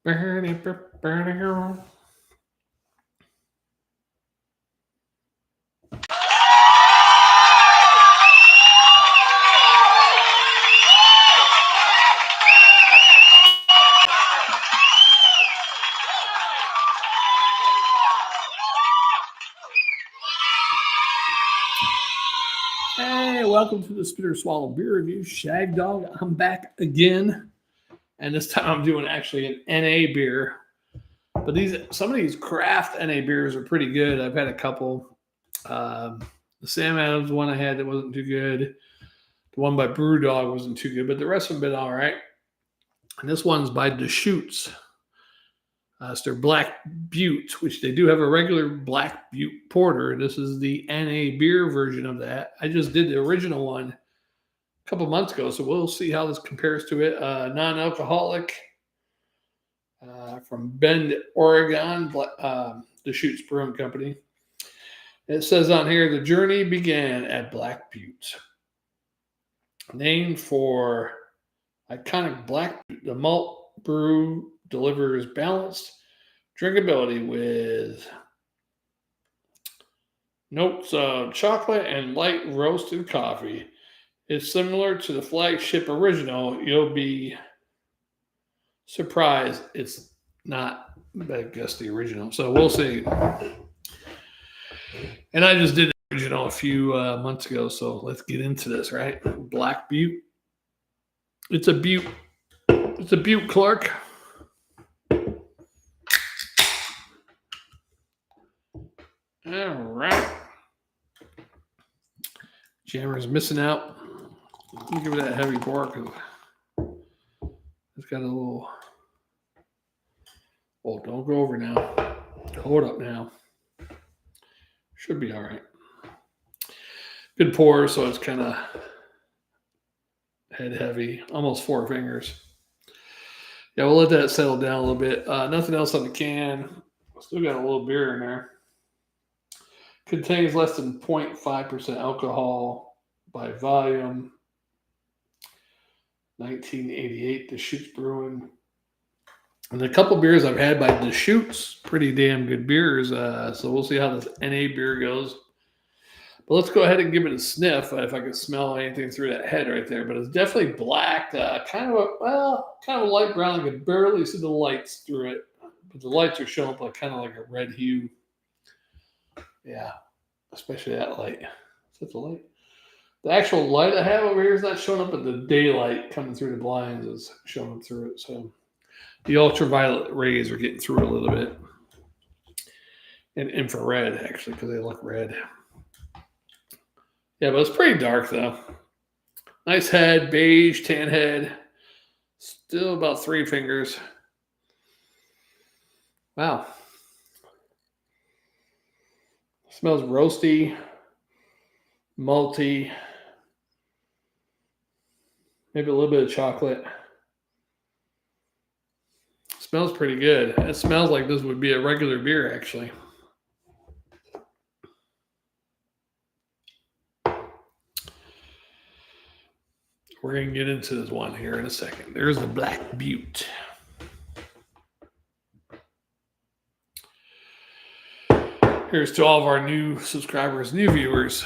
Hey, welcome to the Spitter Swallow Beer Review. Shagdog, I'm back again. And this time I'm doing actually an NA beer. But some of these craft NA beers are pretty good. I've had a couple. The Sam Adams one I had that wasn't too good. The one by Brewdog wasn't too good, but the rest of them been all right. And this one's by Deschutes. It's their Black Butte, which they do have a regular Black Butte Porter. This is the NA beer version of that. I just did the original one a couple months ago, so we'll see how this compares to it. Non-alcoholic from Bend, Oregon, Deschutes Brewing Company. It says on here, the journey began at Black Butte. Named for iconic Black Butte, the malt brew delivers balanced drinkability with notes of chocolate and light roasted coffee. It's similar to the flagship original. You'll be surprised it's not, I guess, the original. So we'll see. And I just did the original a few months ago, so let's get into this, right? Black Butte. It's a Butte. It's a Butte Clark. All right. Jammer's missing out. Let me give it that heavy pour because it's got a little. Oh, don't go over now. Hold up now. Should be all right. Good pour, so it's kind of head heavy, almost 4 fingers. Yeah, we'll let that settle down a little bit. Nothing else on the can. Still got a little beer in there. Contains less than 0.5% alcohol by volume. 1988, Deschutes Brewing. And a couple beers I've had by Deschutes, pretty damn good beers. So we'll see how this NA beer goes. But let's go ahead and give it a sniff if I can smell anything through that head right there. But it's definitely black, kind of a light brown. I can barely see the lights through it, but the lights are showing up kind of like a red hue. Yeah, especially that light. Is that the light? The actual light I have over here is not showing up, but the daylight coming through the blinds is showing up through it. So the ultraviolet rays are getting through a little bit. And infrared, actually, because they look red. Yeah, but it's pretty dark, though. Nice head, beige, tan head. Still about 3 fingers. Wow. Smells roasty, malty, maybe a little bit of chocolate. Smells pretty good. It smells like this would be a regular beer, actually. We're going to get into this one here in a second. There's the Black Butte. Here's to all of our new subscribers, new viewers,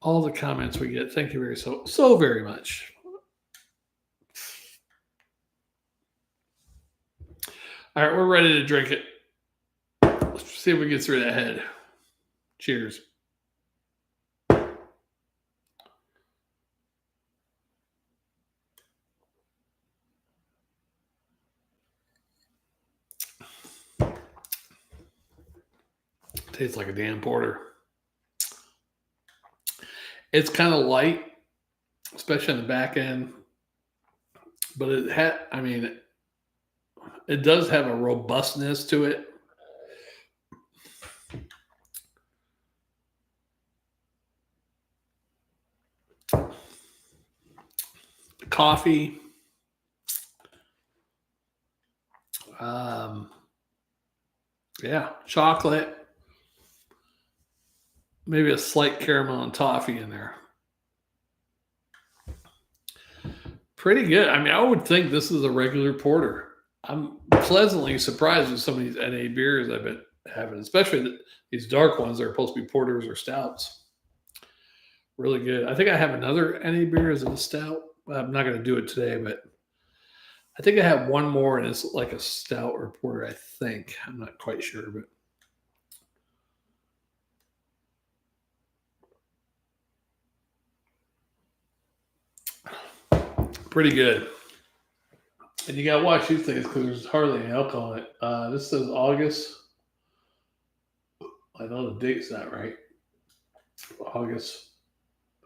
all the comments we get. Thank you so very much. All right, we're ready to drink it. Let's see if we get through that head. Cheers. Tastes like a damn porter. It's kind of light, especially on the back end, but it does have a robustness to it. Coffee. Chocolate. Maybe a slight caramel and toffee in there. Pretty good. I mean, I would think this is a regular porter. I'm pleasantly surprised with some of these NA beers I've been having, especially these dark ones that are supposed to be porters or stouts. Really good. I think I have another NA beer as a stout. I'm not going to do it today, but I think I have one more, and it's like a stout or porter. I think I'm not quite sure, but pretty good. And you got to watch these things because there's hardly any alcohol in it. This says August. I know the date's not right. August.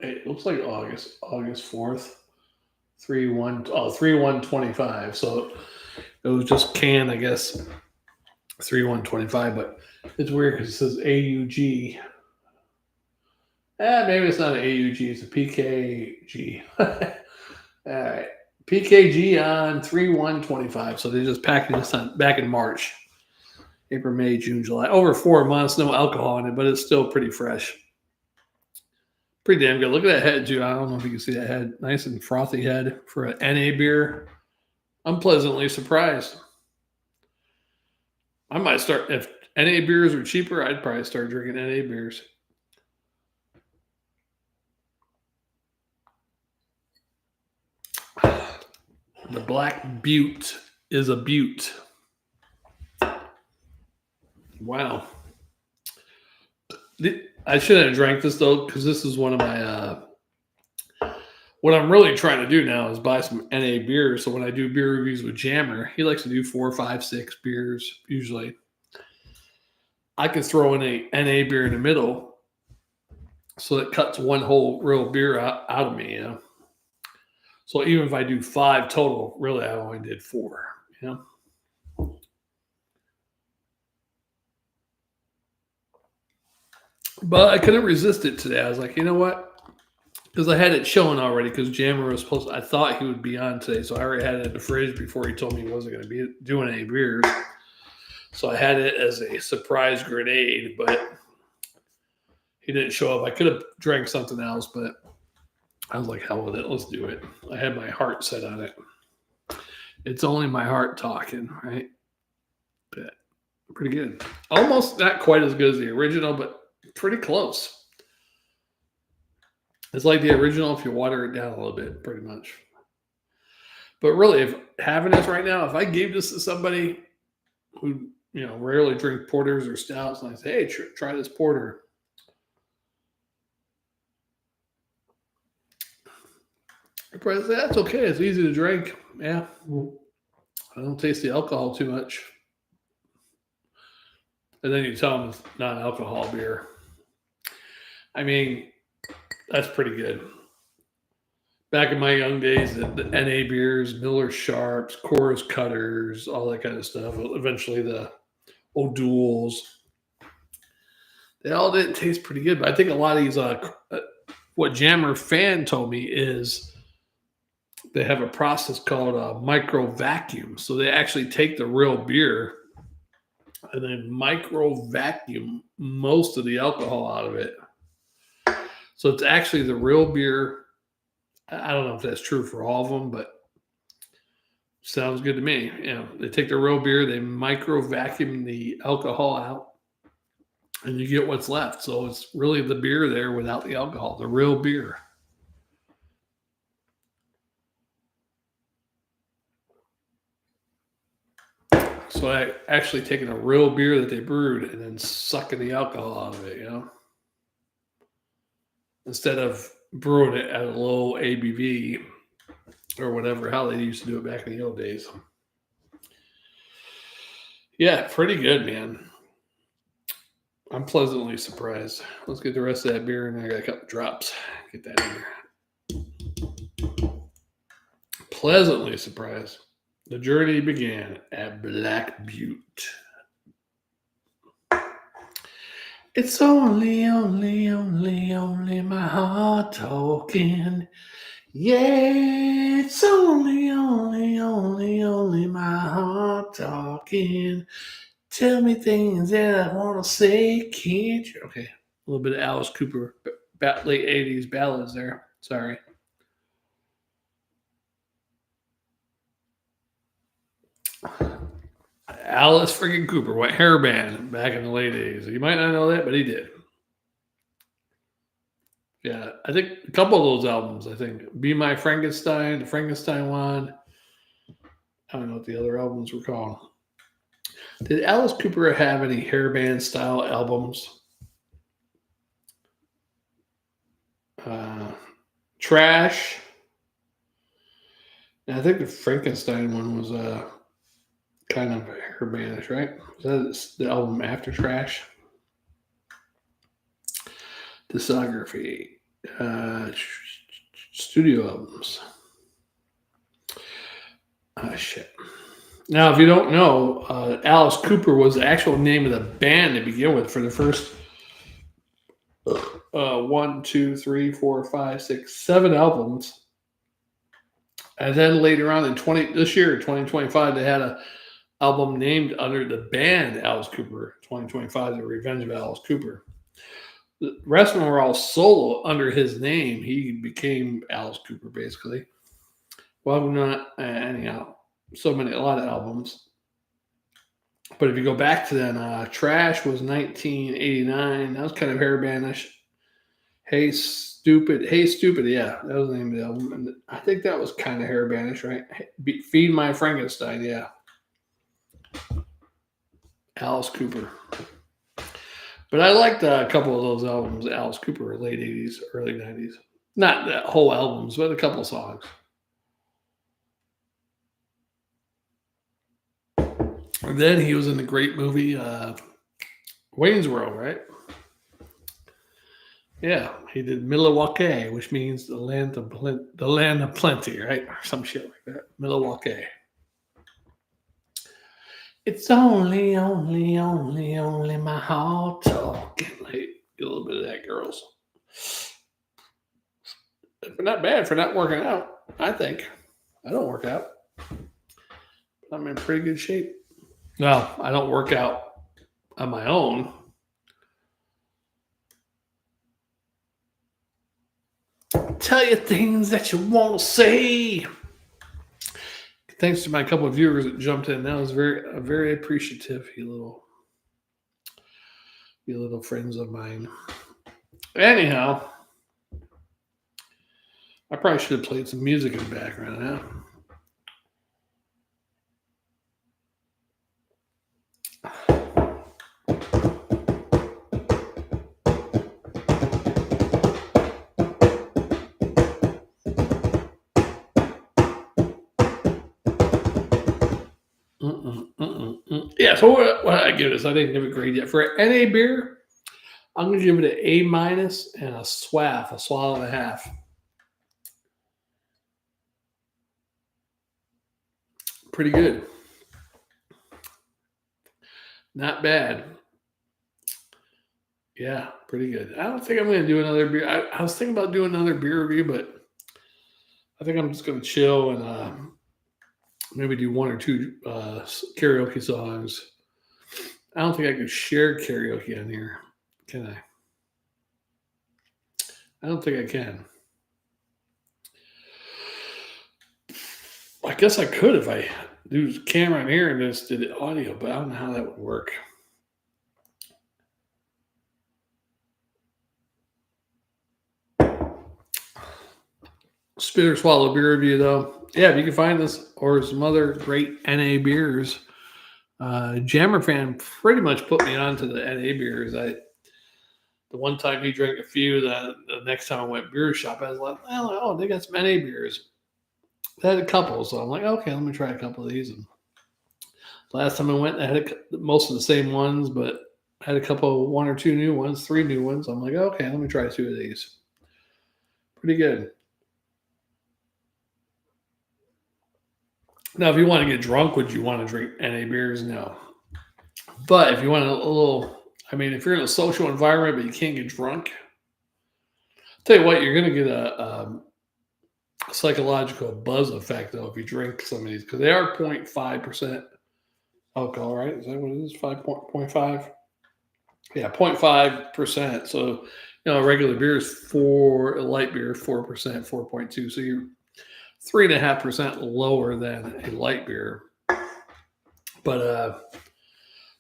It looks like August 4th. 3/1/25. So it was just canned, I guess, 3/1/25. But it's weird because it says AUG. Maybe it's not an AUG, it's a PKG. All right. PKG on 3/1/25. So they just packaged this on back in March. April, May, June, July. Over 4 months, no alcohol in it, but it's still pretty fresh. Pretty damn good. Look at that head, too. I don't know if you can see that head. Nice and frothy head for an NA beer. I'm pleasantly surprised. I might start, if NA beers are cheaper, I'd probably start drinking NA beers. The Black Butte is a butte. Wow. I shouldn't have drank this though, because this is one of my. What I'm really trying to do now is buy some NA beers. So when I do beer reviews with Jammer, he likes to do 4, 5, 6 beers usually. I can throw in a NA beer in the middle, so it cuts one whole real beer out of me. You know. So even if I do 5 total, really I only did 4. You know. But I couldn't resist it today. I was like, you know what? Because I had it showing already. Because Jammer was supposed I thought he would be on today, so I already had it in the fridge before he told me he wasn't going to be doing any beers. So I had it as a surprise grenade, but he didn't show up. I could have drank something else, but I was like, hell with it. Let's do it. I had my heart set on it. It's only my heart talking, right? But pretty good. Almost not quite as good as the original, but pretty close. It's like the original if you water it down a little bit, pretty much. But really, if having this right now, if I gave this to somebody who rarely drink porters or stouts, and I say, hey, try this porter. I'd probably say, that's okay. It's easy to drink. Yeah. I don't taste the alcohol too much. And then you tell them it's non-alcohol beer. I mean, that's pretty good. Back in my young days, the NA beers, Miller Sharps, Coors Cutters, all that kind of stuff. Eventually, the O'Douls, they all didn't taste pretty good. But I think a lot of these, what Jammer Fan told me is they have a process called a micro vacuum. So they actually take the real beer and then micro vacuum most of the alcohol out of it. So it's actually the real beer. I don't know if that's true for all of them, but sounds good to me. They take the real beer, they micro vacuum the alcohol out, and you get what's left. So it's really the beer there without the alcohol, the real beer. So I actually taking a real beer that they brewed and then sucking the alcohol out of it, instead of brewing it at a low ABV or whatever, how they used to do it back in the old days. Yeah, pretty good, man. I'm pleasantly surprised. Let's get the rest of that beer in there. I got a couple drops. Get that in there. Pleasantly surprised. The journey began at Black Butte. It's only my heart talking. Yeah, it's only my heart talking. Tell me things that I want to say, can't you? Okay, a little bit of Alice Cooper, late 80s ballads there. Sorry. Alice freaking Cooper went hairband back in the late 80s. You might not know that, but he did. Yeah, I think a couple of those albums, I think. Be My Frankenstein, the Frankenstein one. I don't know what the other albums were called. Did Alice Cooper have any hairband style albums? Trash. And I think the Frankenstein one was kind of hairbandish, right? Was that the album after Trash? Discography. Studio albums. Shit. Now, if you don't know, Alice Cooper was the actual name of the band to begin with for the first 1, 2, 3, 4, 5, 6, 7 albums. And then later on in this year, 2025, they had an album named under the band Alice Cooper, 2025, The Revenge of Alice Cooper. The rest of them were all solo under his name. He became Alice Cooper, basically. Well, not anyhow. A lot of albums. But if you go back to then, Trash was 1989. That was kind of hairbandish. Hey Stupid, yeah, that was the name of the album. And I think that was kind of hairbandish, right? Feed My Frankenstein, yeah. Alice Cooper. But I liked a couple of those albums, Alice Cooper, late 80s, early 90s. Not the whole albums, but a couple of songs. And then he was in the great movie Wayne's World, right? Yeah, he did Milwaukee, which means the land of plenty, right? Or some shit like that. Milwaukee. It's only my heart talking. Like, get a little bit of that, girls. But not bad for not working out, I think. I don't work out. I'm in pretty good shape. No, I don't work out on my own. Tell you things that you want to say. Thanks to my couple of viewers that jumped in. That was very appreciative, you little friends of mine. Anyhow, I probably should have played some music in the background now. Yeah, so what I give this, I didn't give a grade yet. For an NA beer, I'm going to give it an A- and a SWAF, a swallow and a half. Pretty good. Not bad. Yeah, pretty good. I don't think I'm going to do another beer. I was thinking about doing another beer review, but I think I'm just going to chill and maybe do 1 or 2 karaoke songs. I don't think I could share karaoke on here, can I? I don't think I can. I guess I could if I do the camera in here and just did the audio, but I don't know how that would work. Spit or Swallow beer review, though. Yeah, if you can find this or some other great NA beers. Jammer Fan pretty much put me onto the NA beers. The one time he drank a few, the next time I went beer shop, I was like, oh, they got some NA beers. They had a couple, so I'm like, okay, let me try a couple of these. And last time I went, I had most of the same ones, but I had a couple, 1 or 2 new ones, 3 new ones. I'm like, okay, let me try 2 of these. Pretty good. Now, if you want to get drunk, would you want to drink NA beers? No. But if you want a little, if you're in a social environment but you can't get drunk, I'll tell you what, you're going to get a psychological buzz effect, though, if you drink some of these, because they are 0.5% alcohol, right? Is that what it is? 5.5? Yeah, 0.5%. So, a regular beer is a light beer is 4%, 4.2. So you're 3.5% lower than a light beer. But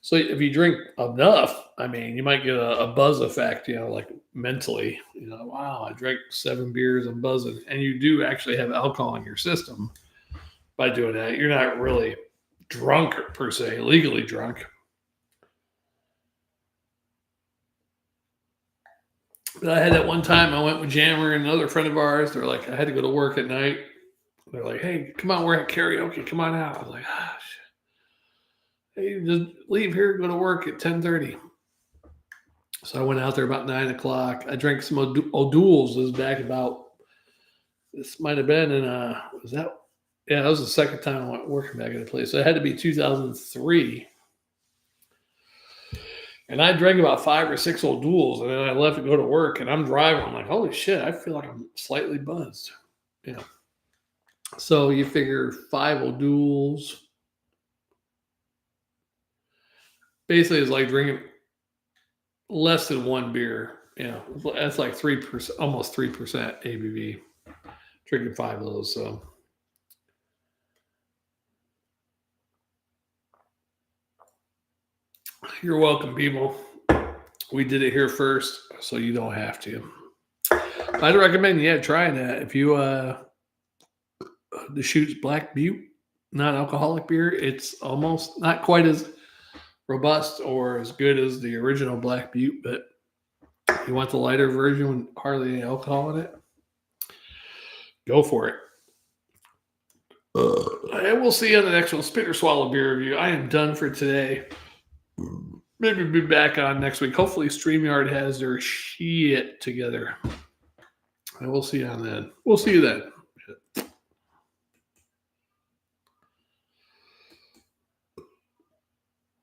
so if you drink enough, I mean, you might get a buzz effect, like mentally, wow, I drank 7 beers, I'm buzzing. And you do actually have alcohol in your system by doing that. You're not really drunk per se, legally drunk. But I had that one time I went with Jammer and another friend of ours. They're like, I had to go to work at night. They're like, hey, come on, we're at karaoke. Come on out. I was like, shit. Hey, just leave here, go to work at 10:30. So I went out there about 9 o'clock. I drank some O'Doul's. This was back this might have been that was the second time I went working back at the place. So it had to be 2003. And I drank about 5 or 6 O'Doul's, and then I left to go to work, and I'm driving. I'm like, holy shit, I feel like I'm slightly buzzed. So you figure 5 O'Doul's basically is like drinking less than 1 beer. That's like 3%, almost 3% ABV. Drinking 5 of those, so. You're welcome, people. We did it here first, so you don't have to. I'd recommend, trying that. If you Deschutes Black Butte Non-Alcoholic beer, it's almost not quite as robust or as good as the original Black Butte, but if you want the lighter version with hardly any alcohol in it, go for it. And we'll see you on the next one. Spit or Swallow beer review. I am done for today. Maybe be back on next week. Hopefully StreamYard has their shit together. And we'll see you on then. We'll see you then.